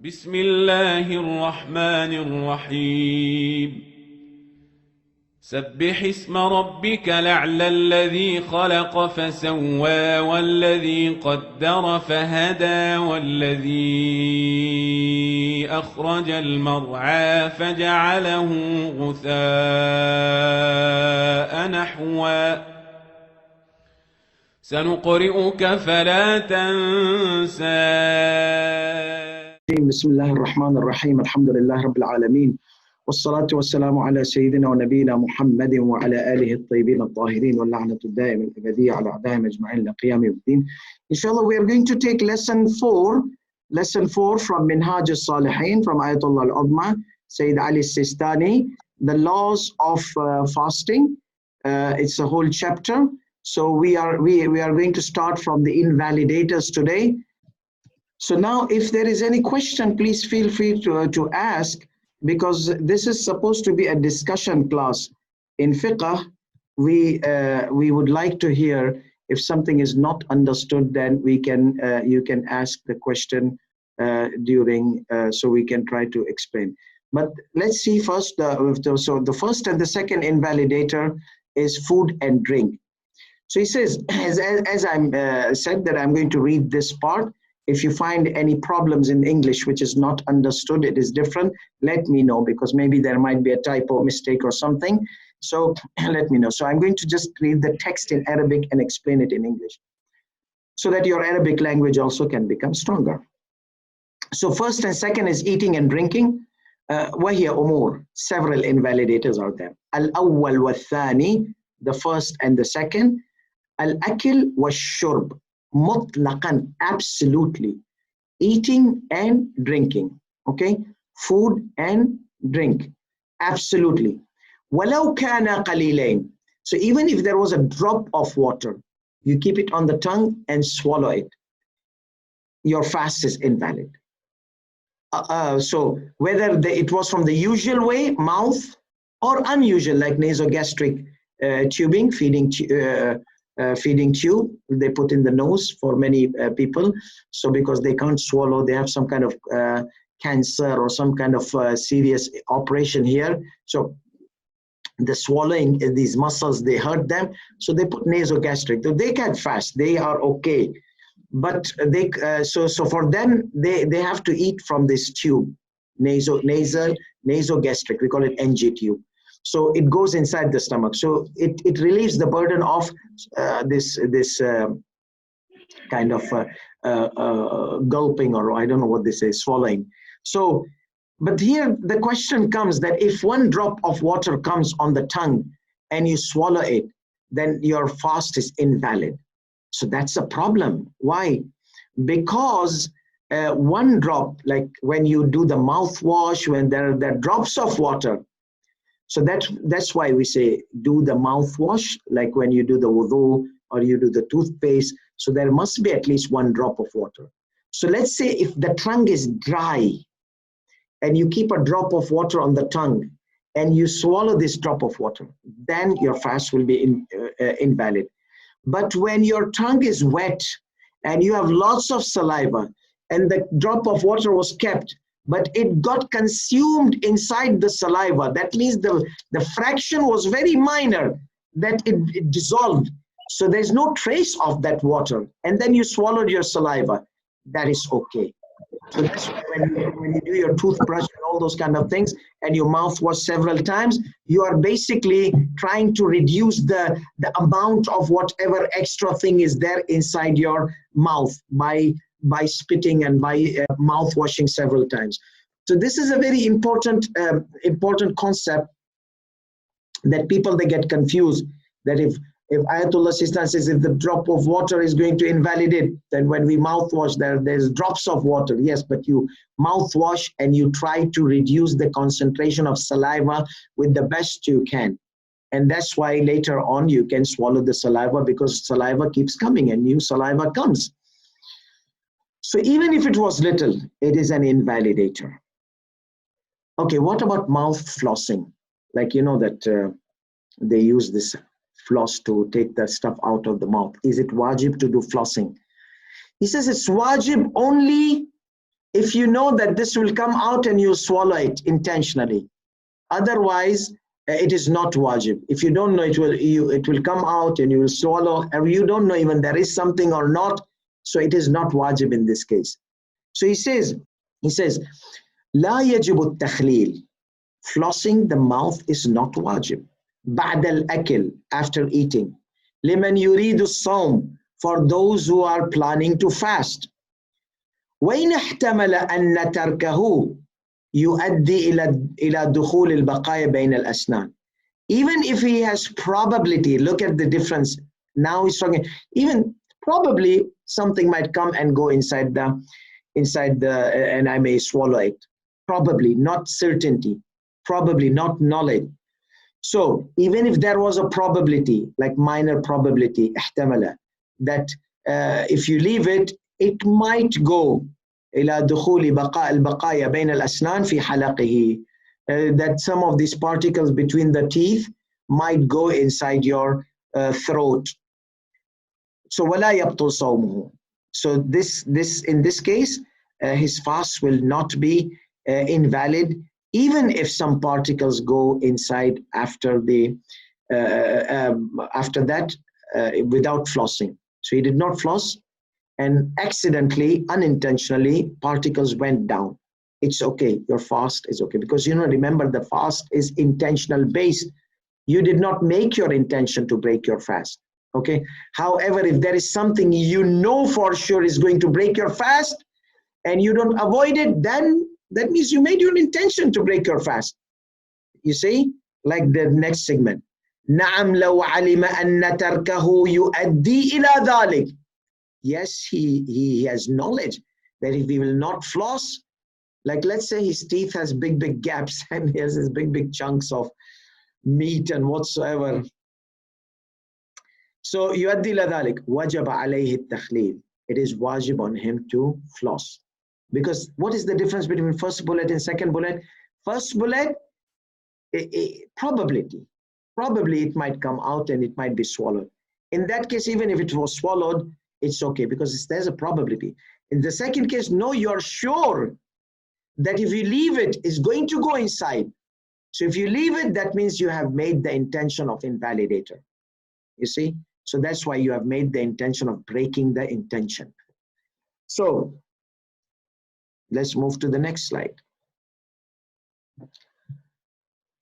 بسم الله الرحمن الرحيم سبح اسم ربك الأعلى الذي خلق فسوى والذي قدر فهدى والذي أخرج المرعى فجعله غثاء نحوا سنقرئك فلا تنسى. بسم الله الرحمن الرحيم الحمد لله رب العالمين والصلاة والسلام على سيدنا ونبينا محمد وعلى آله الطيبين الطاهرين واللعنة الدائمة الأبدية على أعدائهم أجمعين إلى قيام يوم الدين. Inshallah, we are going to take lesson 4 from MINHAAJ al-Salihin from Ayatollah al-Udma, Sayyid Ali Sistani, the laws of fasting. It's a whole chapter. So we are going to start from the invalidators today. So now if there is any question, please feel free to ask, because this is supposed to be a discussion class. In fiqh, we would like to hear if something is not understood, then we can you can ask the question during so we can try to explain. But let's see first, so the first and the second invalidator is food and drink. So he says, as I'm said that I'm going to read this part. If you find any problems in English which is not understood, it is different, let me know, because maybe there might be a typo, mistake or something. So let me know. So I'm going to just read the text in Arabic and explain it in English, so that your Arabic language also can become stronger. So first and second is eating and drinking. وهي أمور, several invalidators are there. الأول والثاني, the first and the second. الأكل والشرب, mutlaqan, absolutely, eating and drinking, okay, food and drink, absolutely. ولو كان قليلين, so even if there was a drop of water, you keep it on the tongue and swallow it, your fast is invalid. So whether it was from the usual way, mouth, or unusual like nasogastric tubing, feeding tube they put in the nose for many people. So because they can't swallow, they have some kind of cancer or some kind of serious operation here, so the swallowing, these muscles, they hurt them, so they put nasogastric. So they can fast, they are okay, but they so for them they have to eat from this tube, nasogastric, we call it NG tube. So it goes inside the stomach. So it relieves the burden of this kind of gulping, or I don't know what they say, swallowing. So, but here the question comes that if one drop of water comes on the tongue and you swallow it, then your fast is invalid. So that's a problem. Why? Because one drop, like when you do the mouthwash, when there are drops of water, so that's why we say do the mouthwash, like when you do the wudu or you do the toothpaste. So there must be at least one drop of water. So let's say if the tongue is dry and you keep a drop of water on the tongue and you swallow this drop of water, then your fast will be invalid. But when your tongue is wet and you have lots of saliva and the drop of water was kept, but it got consumed inside the saliva, that means the fraction was very minor, that it dissolved. So there's no trace of that water. And then you swallowed your saliva, that is okay. So that's why when you do your toothbrush and all those kind of things, and your mouthwash several times, you are basically trying to reduce the amount of whatever extra thing is there inside your mouth by spitting and by mouth washing several times. So this is a very important concept that people, they get confused, that if Ayatollah Sistan says if the drop of water is going to invalidate, then when we mouthwash, there's drops of water. Yes, but you mouthwash and you try to reduce the concentration of saliva with the best you can. And that's why later on you can swallow the saliva, because saliva keeps coming and new saliva comes. So even if it was little, it is an invalidator. Okay, what about mouth flossing? Like, you know that they use this floss to take the stuff out of the mouth. Is it wajib to do flossing? He says it's wajib only if you know that this will come out and you swallow it intentionally. Otherwise, it is not wajib. If you don't know it will come out and you will swallow, or you don't know even there is something or not, so it is not wajib in this case. So he says, لا يجب التخليل. Flossing the mouth is not wajib. بعد الأكل, after eating. لمن يريد الصوم, for those who are planning to fast. وإن احتمل أن تركه يؤدي إلى دخول البقايا بين الأسنان. Even if he has probability, look at the difference. Now he's talking, even probably something might come and go inside the, and I may swallow it. Probably, not certainty. Probably, not knowledge. So even if there was a probability, like minor probability, احتمل, that if you leave it, it might go إلى دخول البقايا بين الأسنان في حلقه, that some of these particles between the teeth might go inside your throat. So ولا يبطل صومه. So this in this case, his fast will not be invalid, even if some particles go inside after that without flossing. So he did not floss, and accidentally, unintentionally, particles went down. It's okay. Your fast is okay, because remember, the fast is intentional based. You did not make your intention to break your fast. Okay. However, if there is something you know for sure is going to break your fast and you don't avoid it, then that means you made your intention to break your fast. You see, like the next segment. نعم لو علم أن تركه يؤدي إلى ذلك. Yes, he has knowledge that if he will not floss, like let's say his teeth has big gaps and he has his big chunks of meat and whatsoever. So يؤدي إلى ذلك وجب عليه التخليل. It is wajib on him to floss. Because what is the difference between first bullet and second bullet? First bullet, probability. Probably it might come out and it might be swallowed. In that case, even if it was swallowed, it's okay, because there's a probability. In the second case, no, you're sure that if you leave it, it's going to go inside. So if you leave it, that means you have made the intention of invalidator. You see? So that's why you have made the intention of breaking the intention. So let's move to the next slide.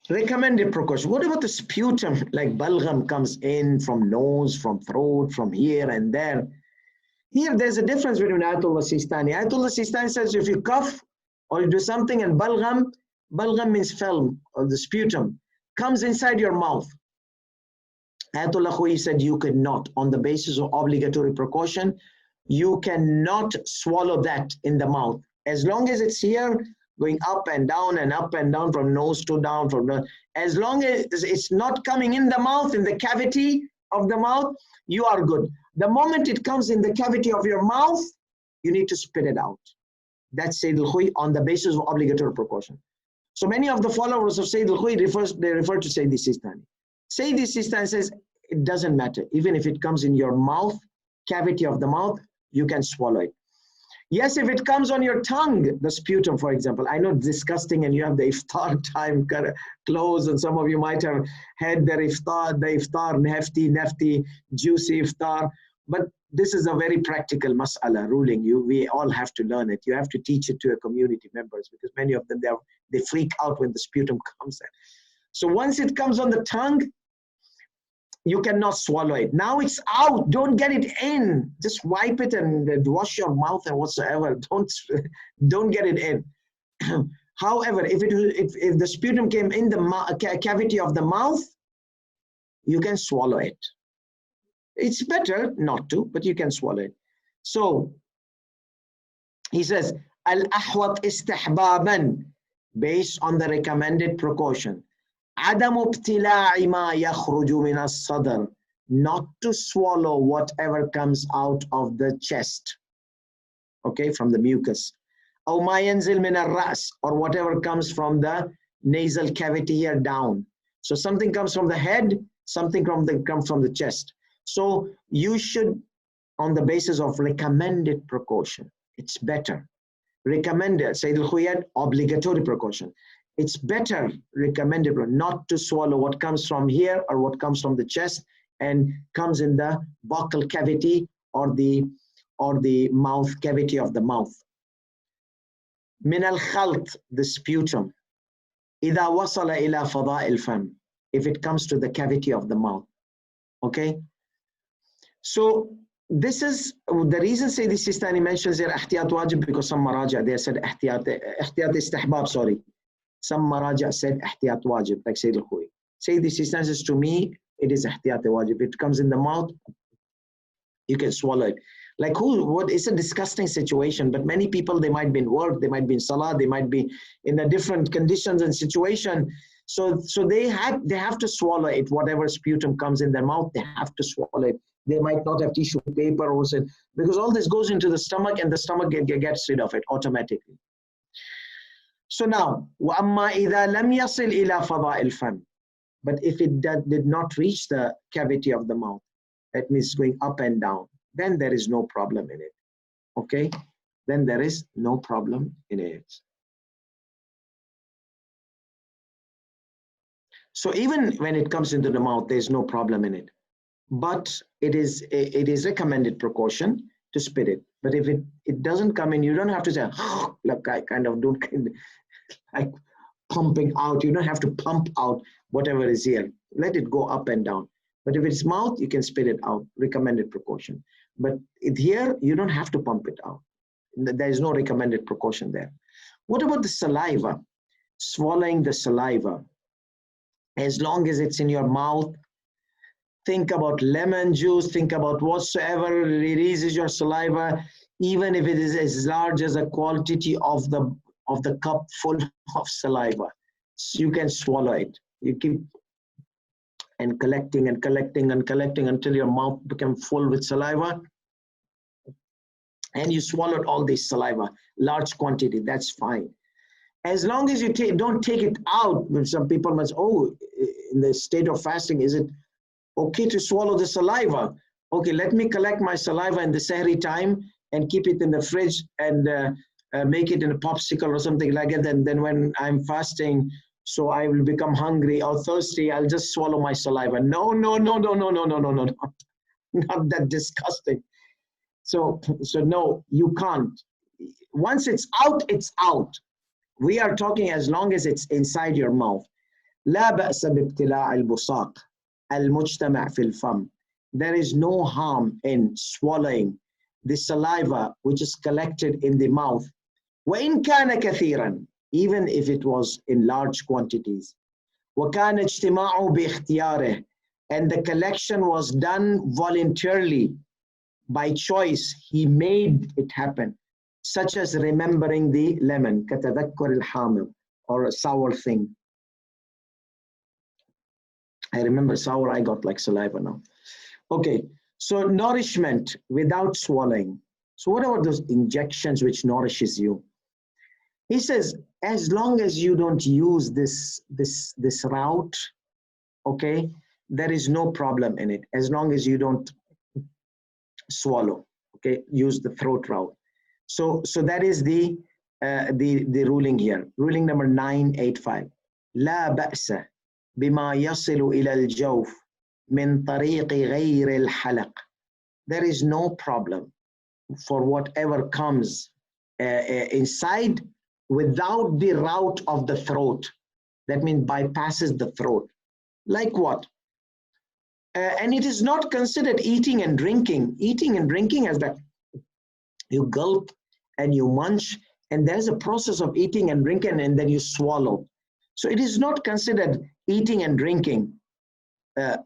Recommended precaution. What about the sputum? Like balgam comes in from nose, from throat, from here and there. Here, there's a difference between Ayatollah Sistani. Ayatollah Sistani says if you cough or you do something and balgam means film or the sputum, comes inside your mouth. Ayatollah Khoi said you could not, on the basis of obligatory precaution, you cannot swallow that in the mouth. As long as it's here, going up and down from nose to down, as long as it's not coming in the mouth, in the cavity of the mouth, you are good. The moment it comes in the cavity of your mouth, you need to spit it out. That's Sayyid al-Khoi on the basis of obligatory precaution. So many of the followers of Sayyid al-Khoi refer to Sayyid Sistani. Sayyid Sistani says it doesn't matter. Even if it comes in your mouth, cavity of the mouth, you can swallow it. Yes, if it comes on your tongue, the sputum, for example. I know it's disgusting and you have the iftar time close, and some of you might have had the iftar nefty, juicy iftar. But this is a very practical mas'ala ruling. We all have to learn it. You have to teach it to your community members, because many of them, they freak out when the sputum comes in. So once it comes on the tongue, you cannot swallow it. Now it's out. Don't get it in. Just wipe it and wash your mouth and whatsoever. Don't get it in. However, if the sputum came in the cavity of the mouth, you can swallow it. It's better not to, but you can swallow it. So he says, al-ahwat istihbaban, based on the recommended precaution. عدم ابتلاع ما يخرج من الصدر, not to swallow whatever comes out of the chest, okay, from the mucus. أو ما ينزل من الرأس, or whatever comes from the nasal cavity here down. So something comes from the head, something comes from the chest. So you should, on the basis of recommended precaution, it's better. recommended, Sayyid al-Khuyat, obligatory precaution. It's better, recommended, not to swallow what comes from here or what comes from the chest and comes in the buccal cavity or the mouth cavity of the mouth. من الخلط, the sputum. إذا وصل إلى فضاء الفم, if it comes to the cavity of the mouth. Okay? So this is the reason Sayyid Sistani mentions here احتياط wajib, because some maraja they said احتياط istihbab, sorry. Some maraja said احتياط wajib, like Sayyid al-Khuwi. Sayyid Sistani says, to me, it is احتياط wajib. If it comes in the mouth, you can swallow it. Like what is a disgusting situation, but many people, they might be in work, they might be in salah, they might be in a different conditions and situation. So they have to swallow it. Whatever sputum comes in their mouth, they have to swallow it. They might not have tissue paper or something, because all this goes into the stomach and the stomach gets rid of it automatically. So now, وَأَمَّا إِذَا لَمْ يَصِلْ إِلَى فَضَاءِ الْفَمِ, but if it did not reach the cavity of the mouth, that means going up and down, then there is no problem in it. Okay? Then there is no problem in it. So even when it comes into the mouth, there is no problem in it. But it is recommended precaution to spit it. But if it doesn't come in, you don't have to say, look, I kind of don't, like pumping out. You don't have to pump out whatever is here. Let it go up and down. But if it's mouth, you can spit it out, recommended precaution. But here, you don't have to pump it out. There is no recommended precaution there. What about the saliva? Swallowing the saliva. As long as it's in your mouth, think about lemon juice, think about whatsoever releases your saliva, even if it is as large as a quantity of the cup full of saliva. So you can swallow it. You keep and collecting and collecting and collecting until your mouth becomes full with saliva. And you swallowed all this saliva, large quantity, that's fine. As long as you don't take it out, some people must, in the state of fasting, is it okay to swallow the saliva? Okay, let me collect my saliva in the Sahri time and keep it in the fridge and make it in a popsicle or something like that. And then when I'm fasting, so I will become hungry or thirsty, I'll just swallow my saliva. No, not that disgusting. So no, you can't. Once it's out, it's out. We are talking as long as it's inside your mouth. لا بأس بابتلاع البصاق المجتمع في الفم. There is no harm in swallowing the saliva which is collected in the mouth. وإن كان كثيرا, even if it was in large quantities. وكان اجتماعه باختياره, and the collection was done voluntarily, by choice, he made it happen, such as remembering the lemon, كتذكر الحامض, or a sour thing. I remember sour, I got like saliva now. Okay, so nourishment without swallowing. So what about those injections which nourishes you? He says, as long as you don't use this route, okay, there is no problem in it. As long as you don't swallow, okay, use the throat route. So that is the ruling here. Ruling number 985. لا بأس بما يصل إلى الجوف من طريق غير الحلق. There is no problem for whatever comes inside without the route of the throat. That means bypasses the throat. Like what? And it is not considered eating and drinking. Eating and drinking as that you gulp and you munch, and there's a process of eating and drinking, and then you swallow. So it is not considered eating and drinking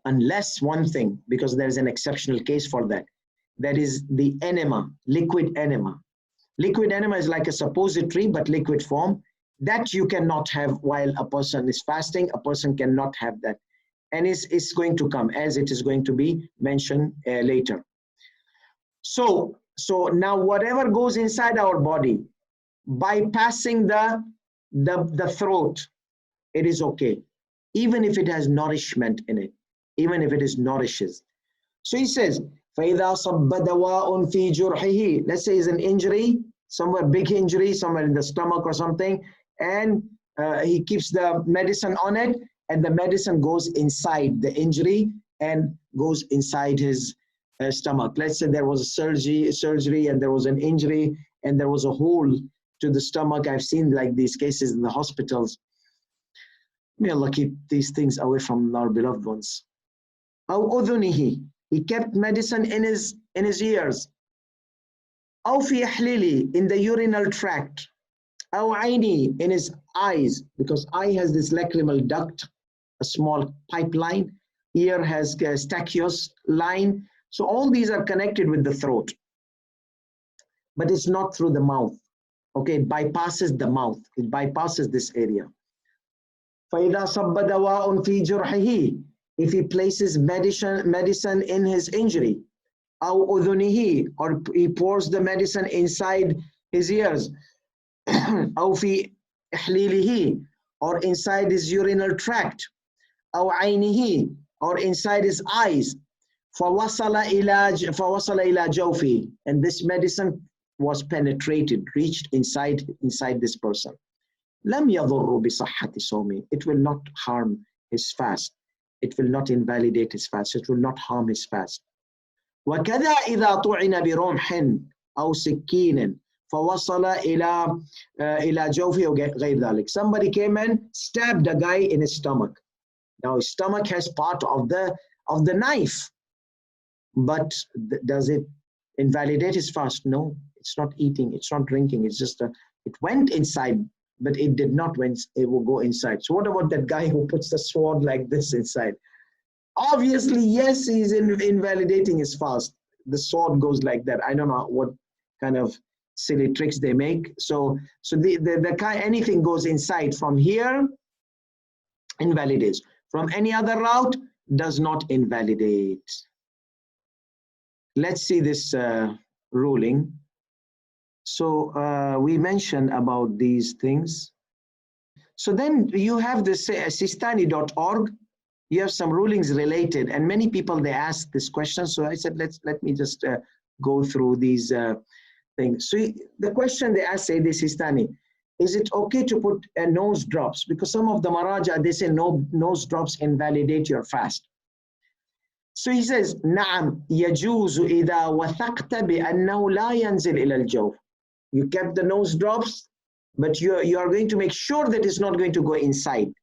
unless one thing, because there is an exceptional case for that. That is the enema, liquid enema. Liquid enema is like a suppository, but liquid form. That you cannot have while a person is fasting. A person cannot have that. And it's going to come, as it is going to be mentioned later. So now whatever goes inside our body, bypassing the throat, it is okay, even if it has nourishment in it, even if it is nourishes. So he says, فَإِذَا صَبَّ دَوَاءٌ فِي جُرْحِهِ. Let's say it's an injury somewhere big injury, somewhere in the stomach or something, and he keeps the medicine on it, and the medicine goes inside the injury and goes inside his stomach. Let's say there was a surgery and there was an injury and there was a hole to the stomach. I've seen like these cases in the hospitals. May Allah keep these things away from our beloved ones. أو أذنه, he kept medicine in his ears. أو في إحليله, in the urinary tract. أو عيني, in his eyes, because eye has this lacrimal duct, a small pipeline. Ear has a stachys line. So all these are connected with the throat, but it's not through the mouth. Okay, it bypasses the mouth. It bypasses this area. فإذا صب دواء في جرحه, if he places medicine in his injury. أو أذنه, or he pours the medicine inside his ears. أو في إحليله, or inside his urinary tract. أو عينه, or inside his eyes. فوصل إلى جوفه, and this medicine was penetrated, reached inside this person. لم يضر بصحة صومه, it will not harm his fast, it will not invalidate his fast, it will not harm his fast. وكذا إذا طعن برمح أو سكين فوصل إلى جوفه غير ذلك. Somebody came and stabbed a guy in his stomach. Now his stomach has part of the knife, but does it invalidate his fast? No, it's not eating, it's not drinking, it's just it went inside, but it did not it will go inside. So what about that guy who puts the sword like this inside? Obviously, yes, he's invalidating his fast. The sword goes like that. I don't know what kind of silly tricks they make. So the kind, anything goes inside from here, invalidates. From any other route, does not invalidate. Let's see this ruling. So we mentioned about these things. So then you have this sistani.org. You have some rulings related, and many people, they ask this question. So I said, let me just go through these things. So the question they ask, say this Sistani, is it okay to put nose drops? Because some of the Maraja, they say no, nose drops invalidate your fast. So he says, نعم يجوز إذا وثقت بأنه لا ينزل إلى الجوف. You kept the nose drops, but you are going to make sure that it's not going to go inside.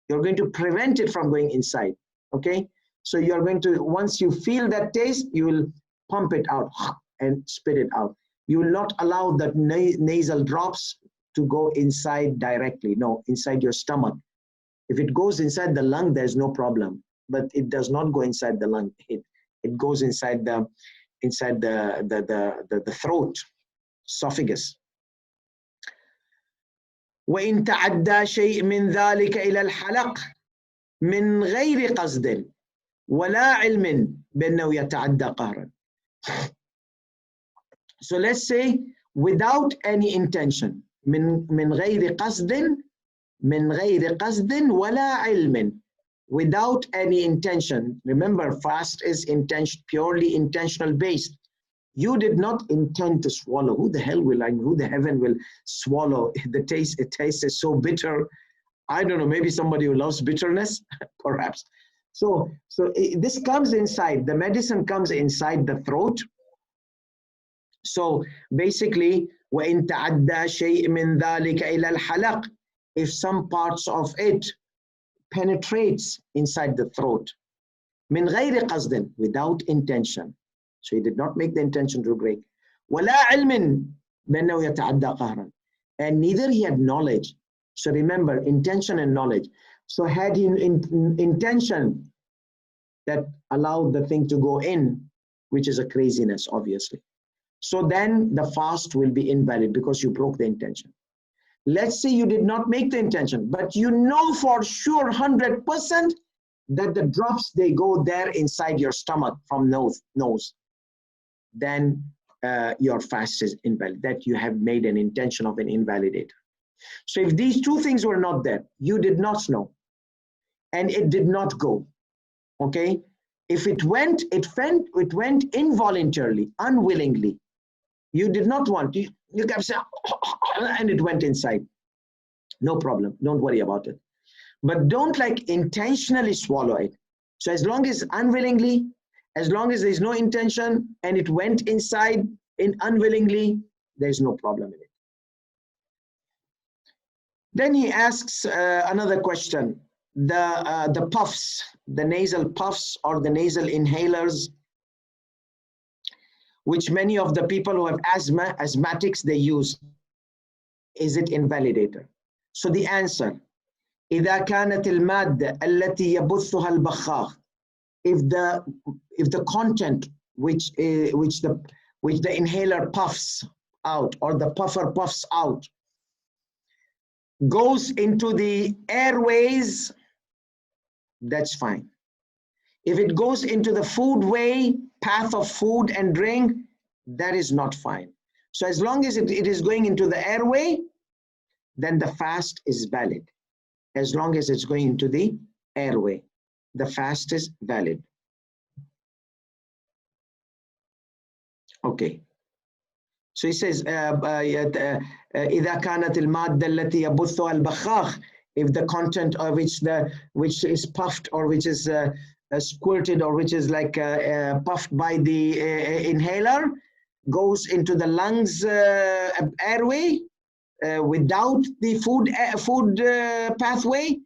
You're going to prevent it from going inside. Okay? So you're going to, once you feel that taste, you will pump it out and spit it out. You will not allow that nasal drops to go inside directly. No, inside your stomach. If it goes inside the lung, there's no problem. But it does not go inside the lung. It goes inside the throat, esophagus. وإن تعدى شيء من ذلك إلى الحلق من غير قصد ولا علم بأنه يتعدى قهرا. So let's say without any intention, من غير قصد ولا علم, without any intention. Remember, fast is purely intentional based. You did not intend to swallow. Who the heaven will swallow? It tastes so bitter. I don't know, maybe somebody who loves bitterness, perhaps. So this comes inside, the medicine comes inside the throat. So basically, وَإِن تَعَدَّى شَيْءٍ مِّن ذَلِكَ إِلَى الْحَلَقِ, if some parts of it penetrates inside the throat, مِن غَيْرِ قَصْدٍ, without intention. So he did not make the intention to break. وَلَا عِلْمٍ بَأَنَّهُ يَتَعَدَّى قَهْرًا, and neither he had knowledge. So remember, intention and knowledge. So had he intention that allowed the thing to go in, which is a craziness, obviously. So then the fast will be invalid because you broke the intention. Let's say you did not make the intention, but you know for sure 100% that the drops, they go there inside your stomach from nose. Then your fast is invalid, that you have made an intention of an invalidator. So if these two things were not there, you did not know, and it did not go, okay? If it went involuntarily, unwillingly. You did not want to. You can say, and it went inside. No problem. Don't worry about it. But don't like intentionally swallow it. So as long as unwillingly, as long as there's no intention and it went inside in unwillingly, there's no problem in it. Then he asks another question. The puffs, the nasal puffs or the nasal inhalers, which many of the people who have asthma, asthmatics, they use, is it invalidator? So the answer, إذا كانت المادة التي يبثها البخاخ, if the content which the inhaler puffs out or the puffer puffs out goes into the airways, that's fine. If it goes into the foodway, path of food and drink, that is not fine. So as long as it is going into the airway, then the fast is valid. As long as it's going into the airway, the fast is valid. Okay. So he says, إذا كانت المادة التي يبثها البخاخ, if the content of which is puffed or which is squirted or which is like puffed by the inhaler goes into the lungs airway without the food pathway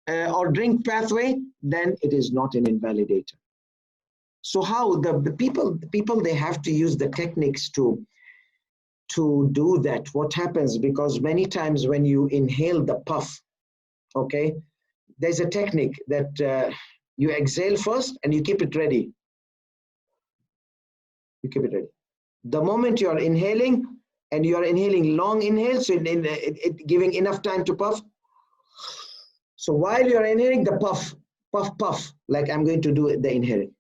or drink pathway, then it is not an invalidator. So how the people they have to use the techniques to do that. What happens, because many times when you inhale the puff, okay, there's a technique that you exhale first and you keep it ready. You keep it ready. The moment you are inhaling and you are inhaling long inhales, so it giving enough time to puff. So while you are inhaling, the puff, puff, puff, like I'm going to do the inhaling.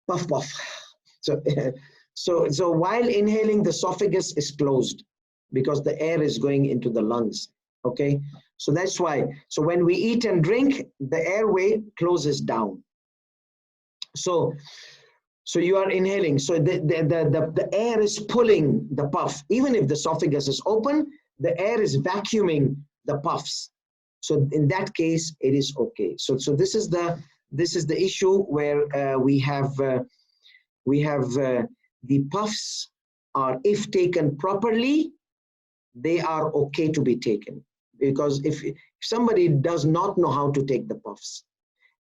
Puff, puff. So while inhaling, the esophagus is closed because the air is going into the lungs. Okay, so that's why. So when we eat and drink, the airway closes down. So you are inhaling. So the air is pulling the puff. Even if the esophagus is open, the air is vacuuming the puffs. So in that case, it is okay. So this is the issue where we have the puffs are, if taken properly, they are okay to be taken. Because if somebody does not know how to take the puffs,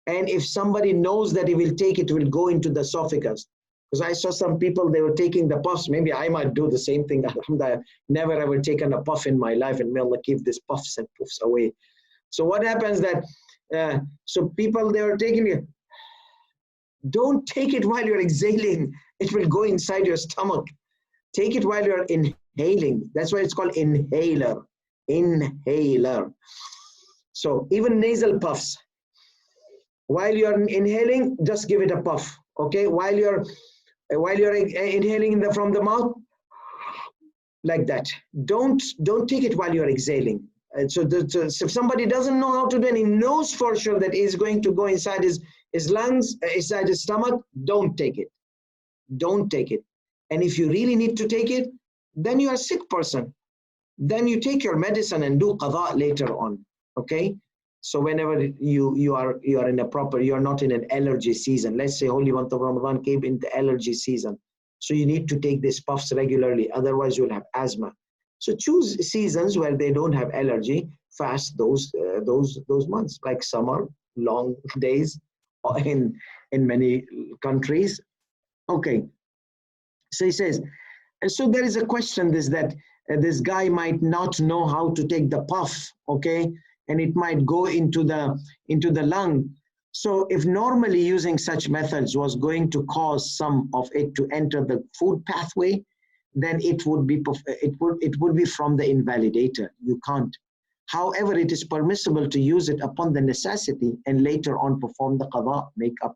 and if somebody knows that he will take it, will go into the esophagus. Because I saw some people, they were taking the puffs. Maybe I might do the same thing. I've never ever taken a puff in my life, and may Allah keep these puffs and puffs away. So what happens that, so people, they were taking it. Don't take it while you're exhaling. It will go inside your stomach. Take it while you're inhaling. That's why it's called inhaler. Inhaler. So even nasal puffs, while you're inhaling, just give it a puff. Okay, while you're inhaling from the mouth, like that. Don't take it while you're exhaling. So if somebody doesn't know how to do it, and he knows for sure that it's going to go inside his lungs, inside his stomach, don't take it. Don't take it. And if you really need to take it, then you are a sick person. Then you take your medicine and do qada later on. Okay? So whenever you are in a proper, you are not in an allergy season. Let's say holy month of Ramadan came in the allergy season. So you need to take these puffs regularly, otherwise you'll have asthma. So choose seasons where they don't have allergy, fast those months, like summer, long days in many countries. Okay. So he says, so there is a question that this guy might not know how to take the puff, okay, and it might go into the lung. So if normally using such methods was going to cause some of it to enter the food pathway, then it would be from the invalidator. You can't. However, it is permissible to use it upon the necessity and later on perform the qada, make up.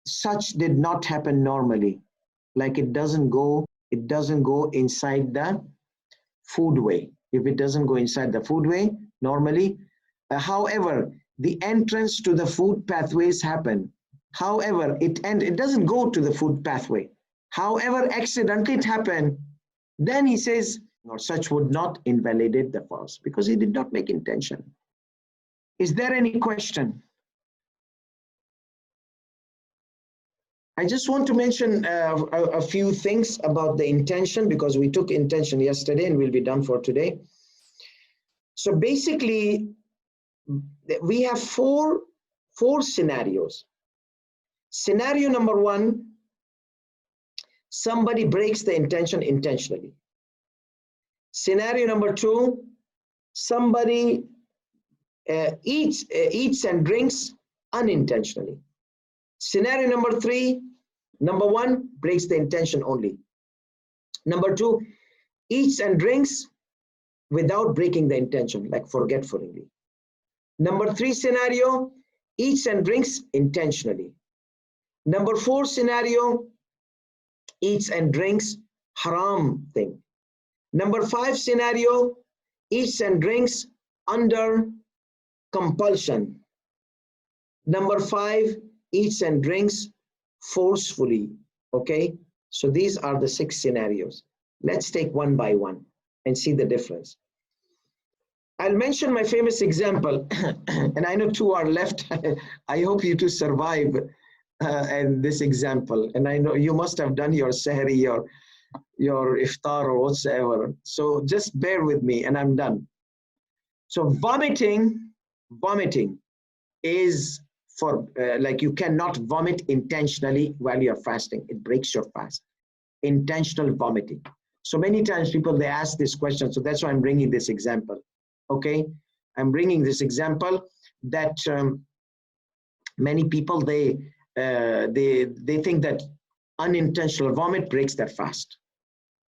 Such did not happen normally. Like it doesn't go inside the foodway. If it doesn't go inside the foodway normally, however, the entrance to the food pathways happen. However, it doesn't go to the food pathway. However, accidentally it happened. Then he says, or such would not invalidate the floss because he did not make intention. Is there any question? I just want to mention a few things about the intention because we took intention yesterday and we'll be done for today. So basically, we have four scenarios. Scenario number one, somebody breaks the intention intentionally. Scenario number two, somebody eats and drinks unintentionally. Scenario number three, number one, breaks the intention only. Number two, eats and drinks without breaking the intention, like forgetfully. Number three scenario, eats and drinks intentionally. Number four scenario, eats and drinks haram thing. Number five scenario, eats and drinks under compulsion. Number five, eats and drinks forcefully. Okay, so these are the 6 scenarios. Let's take one by one and see the difference. I'll mention my famous example, and I know 2 are left. I hope you two survive and this example. And I know you must have done your sahri, your iftar or whatsoever. So just bear with me and I'm done. So vomiting is for like you cannot vomit intentionally while you're fasting. It breaks your fast. Intentional vomiting. So many times people, they ask this question. So that's why I'm bringing this example. Okay, I'm bringing this example that many people, they think that unintentional vomit breaks their fast.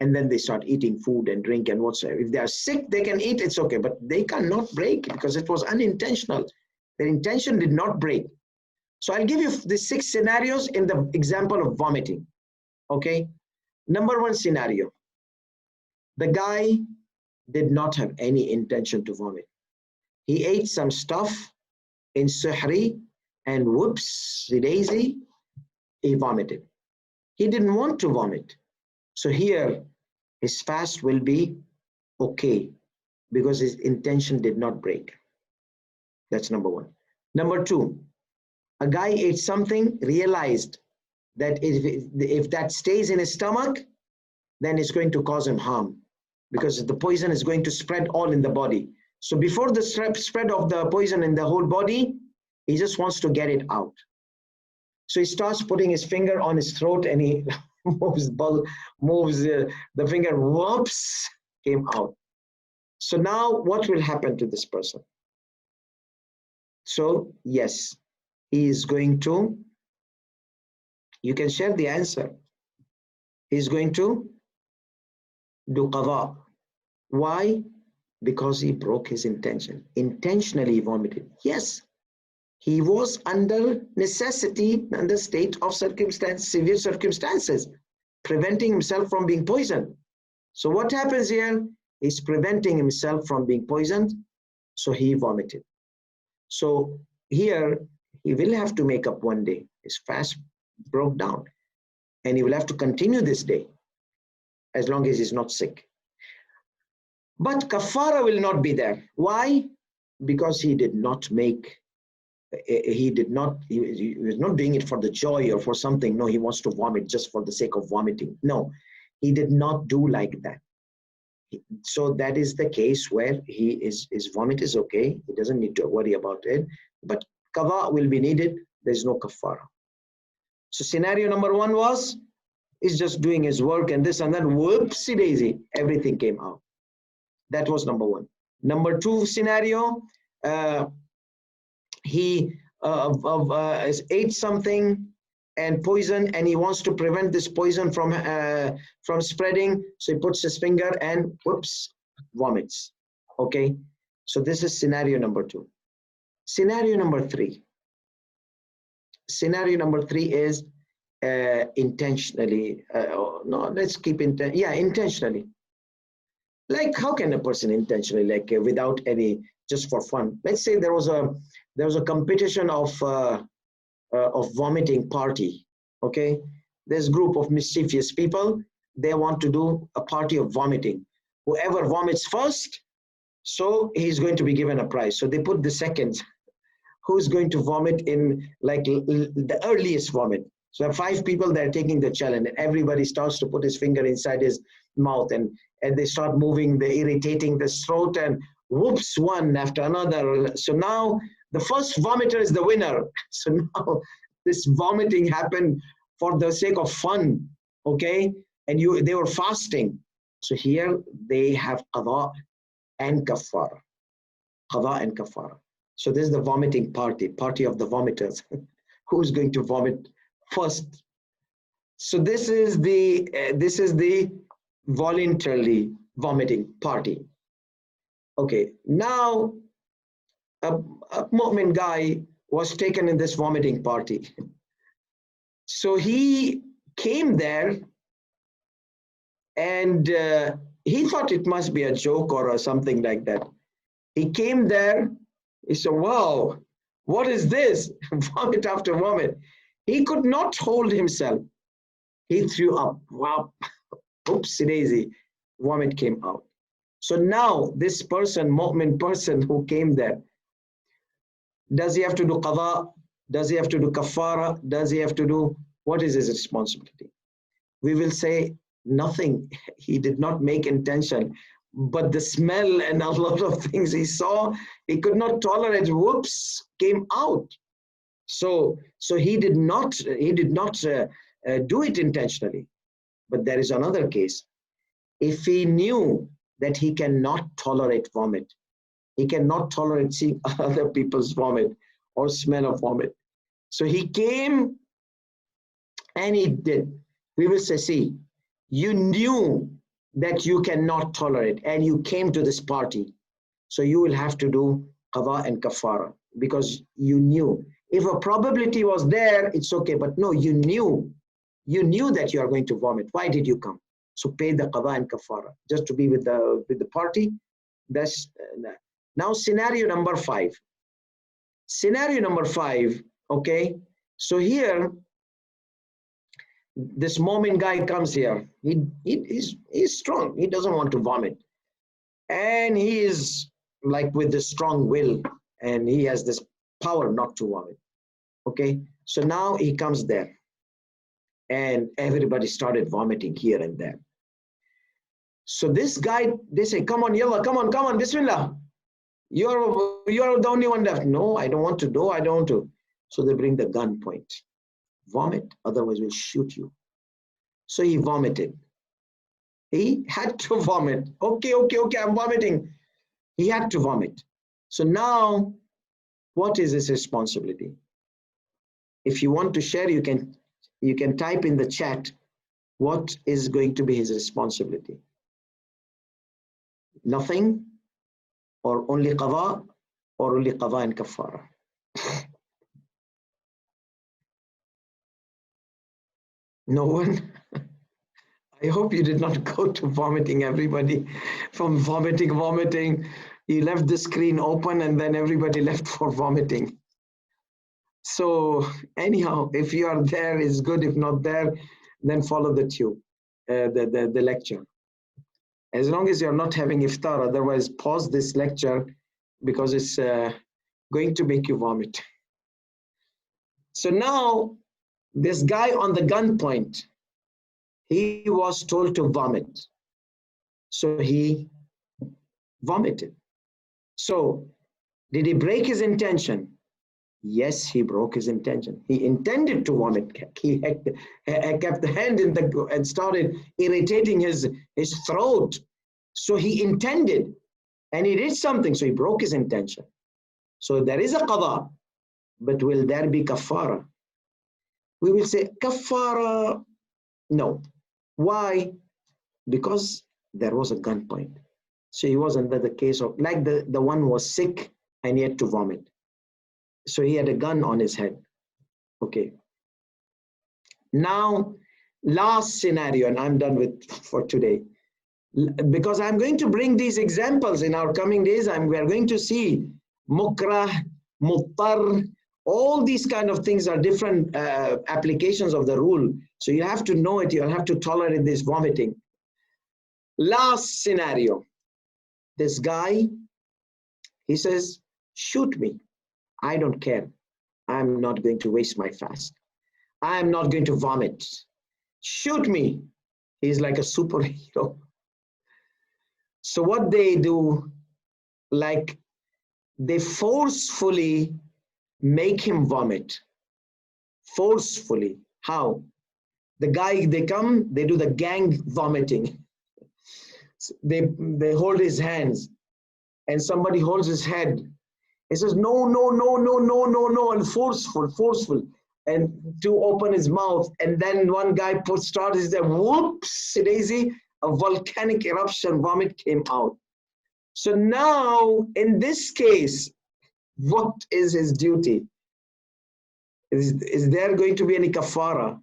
And then they start eating food and drink and whatsoever. If they are sick, they can eat, it's okay. But they cannot break because it was unintentional. Their intention did not break. So I'll give you the 6 scenarios in the example of vomiting. Okay. Number 1 scenario. The guy did not have any intention to vomit. He ate some stuff in Suhri and whoops, daisy, he vomited. He didn't want to vomit. So here, his fast will be okay because his intention did not break. That's number 1. Number 2, a guy ate something, realized that if that stays in his stomach, then it's going to cause him harm because the poison is going to spread all in the body. So before the spread of the poison in the whole body, he just wants to get it out. So he starts putting his finger on his throat and he moves the finger, whoops, came out. So now what will happen to this person? So yes, he is going to, you can share the answer. He's going to do qada. Why? Because he broke his intention. Intentionally vomited. Yes, he was under necessity, under state of circumstance, severe circumstances, preventing himself from being poisoned. So what happens here? He's preventing himself from being poisoned, so he vomited. So here, he will have to make up one day. His fast broke down, and he will have to continue this day as long as he's not sick. But kafara will not be there. Why? Because he did not make, he was not doing it for the joy or for something. No, he wants to vomit just for the sake of vomiting. No, he did not do like that. So that is the case where his vomit is okay. He doesn't need to worry about it. But qada will be needed. There's no kafara. So scenario number 1 was, he's just doing his work and this and that, whoopsie daisy, everything came out. That was number 1. Number 2 scenario, he ate something and poison, and he wants to prevent this poison from spreading. So he puts his finger and whoops, vomits. Okay, so this is scenario number 2. Scenario number 3. Scenario number 3 is intentionally. No, let's keep intentionally. Like, how can a person intentionally, like without any, just for fun? Let's say there was a competition of vomiting party. Okay, there's a group of mischievous people. they want to do a party of vomiting. Whoever vomits first, so he's going to be given a prize. So they put the second, who's going to vomit in like the earliest vomit. So there are 5 people that are taking the challenge, and everybody starts to put his finger inside his mouth, and they start moving, the irritating the throat, and whoops, one after another. So now the first vomiter is the winner. So now this vomiting happened for the sake of fun, okay? And they were fasting. So here they have qada and kafara. Qada and kafara. So this is the vomiting party of the vomiters. Who's going to vomit first? So this is the voluntarily vomiting party. Okay, now a mu'min guy was taken in this vomiting party. So he came there, and he thought it must be a joke or something like that. He came there, he said, wow, what is this? Vomit after vomit. He could not hold himself. He threw up. Wow, oopsie daisy, vomit came out. So now this person, mu'min person who came there, does he have to do qada? Does he have to do kafara? Does he have to do, what is his responsibility? We will say nothing. He did not make intention, but the smell and a lot of things he saw, he could not tolerate. Whoops, came out. So he did not do it intentionally. But there is another case. If he knew that he cannot tolerate vomit, he cannot tolerate seeing other people's vomit or smell of vomit. So he came and he did. We will say, see, you knew that you cannot tolerate and you came to this party. So you will have to do qada and kafara because you knew. If a probability was there, it's okay. But no, you knew that you are going to vomit. Why did you come? So pay the qada and kafara just to be with the party. That's now scenario number 5. Scenario number 5. Okay. So here, this mu'min guy comes here. He's strong. He doesn't want to vomit, and he is like with the strong will, and he has this power not to vomit. Okay. So now he comes there, and everybody started vomiting here and there. So this guy, they say, come on, yalla, come on, bismillah. You're the only one left. No, I don't want to do, I don't want to. So they bring the gun point. Vomit, otherwise we'll shoot you. So he vomited. He had to vomit. Okay, I'm vomiting. He had to vomit. So now, what is his responsibility? If you want to share, you can type in the chat what is going to be his responsibility. Nothing, or only qada, or only qada and kafara. No one? I hope you did not go to vomiting, everybody. From vomiting. You left the screen open and then everybody left for vomiting. So anyhow, if you are there, it's good. If not there, then follow the tube, the lecture. As long as you're not having iftar, otherwise pause this lecture because it's going to make you vomit. So now, this guy on the gunpoint, he was told to vomit. So he vomited. So did he break his intention? Yes, he broke his intention. He intended to vomit. He kept the hand in and started irritating his throat. So he intended and he did something. So he broke his intention. So there is a qada, but will there be kafara? We will say kafara, no. Why? Because there was a gunpoint. So he was under the case of, like the one was sick and he had to vomit. So he had a gun on his head. Okay. Now, last scenario, and I'm done with for today. Because I'm going to bring these examples in our coming days. We are going to see mukrah, muttar, all these kind of things are different applications of the rule. So you have to know it. You'll have to tolerate this vomiting. Last scenario. This guy, he says, shoot me. I don't care. I'm not going to waste my fast. I'm not going to vomit. Shoot me. He's like a superhero. So what they do, like they forcefully make him vomit. Forcefully. How? The guy, they come, they do the gang vomiting. They hold his hands and somebody holds his head. He says, no, no, no, no, no, no, no, and forceful, and to open his mouth. And then one guy started his, whoops, daisy, a volcanic eruption, vomit came out. So now, in this case, what is his duty? Is there going to be any kafara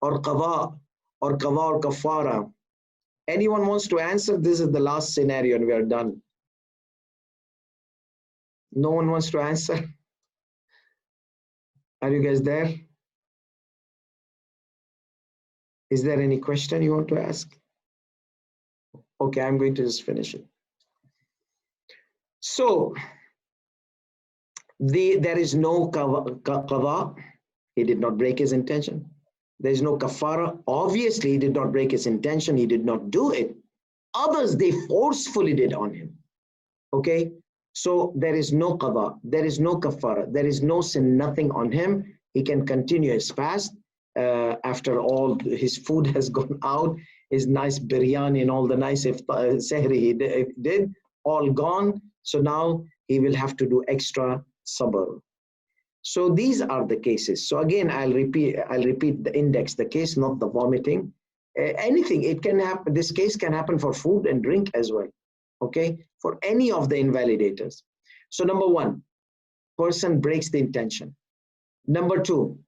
or qada or kafara? Anyone wants to answer? This is the last scenario and we are done. No one wants to answer? Are you guys there? Is there any question you want to ask? Okay, I'm going to just finish it. So, there is no qada. He did not break his intention. There is no kafara. Obviously, he did not break his intention. He did not do it. Others, they forcefully did on him. Okay, so there is no qada. There is no kafara. There is no sin, nothing on him. He can continue his fast. After all, his food has gone out. His nice biryani and all the nice sehri he did, all gone. So now he will have to do extra sabr. So these are the cases. So again, I'll repeat the index, the case, not the vomiting. Anything, it can happen. This case can happen for food and drink as well. Okay, for any of the invalidators. So number one, person breaks the intention. Number two,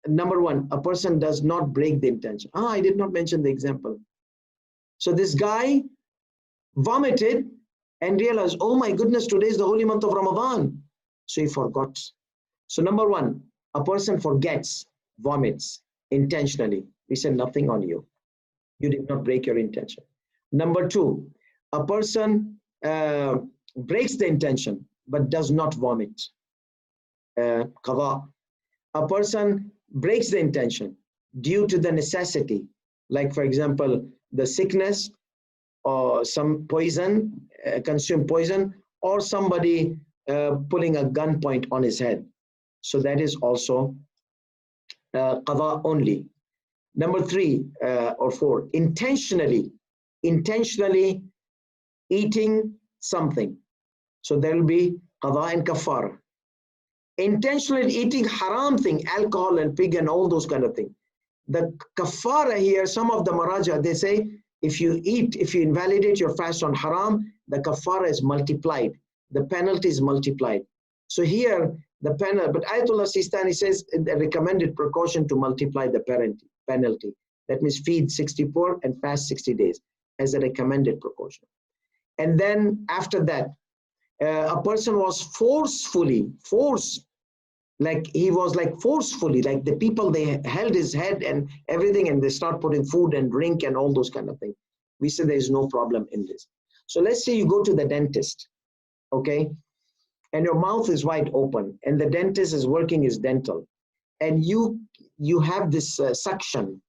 number one, a person does not break the intention. I did not mention the example. So this guy vomited and realized, oh my goodness, today is the holy month of Ramadan. So he forgot. So number one, a person forgets, vomits intentionally. We said nothing on you. You did not break your intention. Number two, a person breaks the intention but does not vomit. Qada. A person breaks the intention due to the necessity, like for example, the sickness or some poison, consume poison, or somebody pulling a gunpoint on his head. So that is also qada only. Number three or four, intentionally eating something. So there will be qada and kafara. Intentionally eating haram thing, alcohol and pig and all those kind of things. The kafara here, some of the maraja, they say, if you invalidate your fast on haram, the kafara is multiplied. The penalty is multiplied. So here, the penalty, but Ayatollah Sistani says the recommended precaution to multiply the penalty. That means feed 64 and fast 60 days as a recommended precaution. And then after that, a person was forcefully, like the people, they held his head and everything, and they start putting food and drink and all those kind of things. We say there is no problem in this. So let's say you go to the dentist, okay, and your mouth is wide open and the dentist is working his dental, and you have this suction.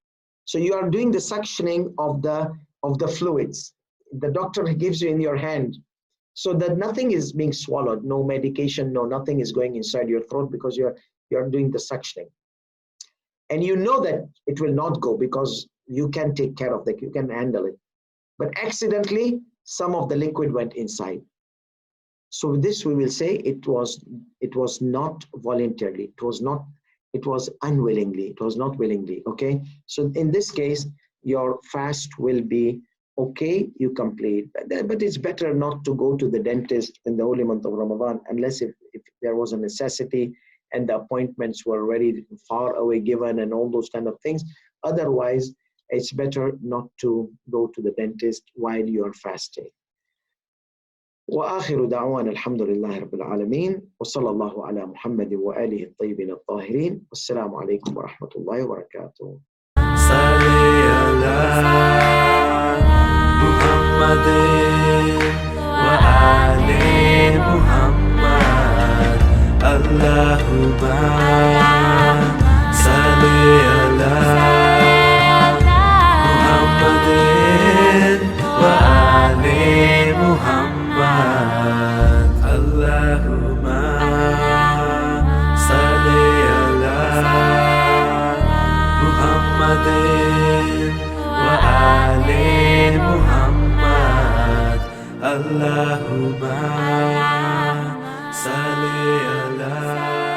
So you are doing the suctioning of the fluids. The doctor gives you in your hand, so that nothing is being swallowed, no medication, nothing is going inside your throat, because you're doing the suctioning. And you know that it will not go because you can take care of that, you can handle it. But accidentally, some of the liquid went inside. So this we will say it was not voluntarily, it was unwillingly, it was not willingly, okay? So in this case, your fast will be okay, you complete. But it's better not to go to the dentist in the holy month of Ramadan, unless if there was a necessity and the appointments were very far away given and all those kind of things. Otherwise, it's better not to go to the dentist while you're fasting. وآخر دعوانا الحمد لله رب العالمين وصلى الله على محمد وآله الطيبين الطاهرين والسلام عليكم ورحمة الله وبركاته. صلي على محمد وآل محمد اللهم صل على محمد وآل محمد اللهم صل على محمد وآل محمد اللهم صل على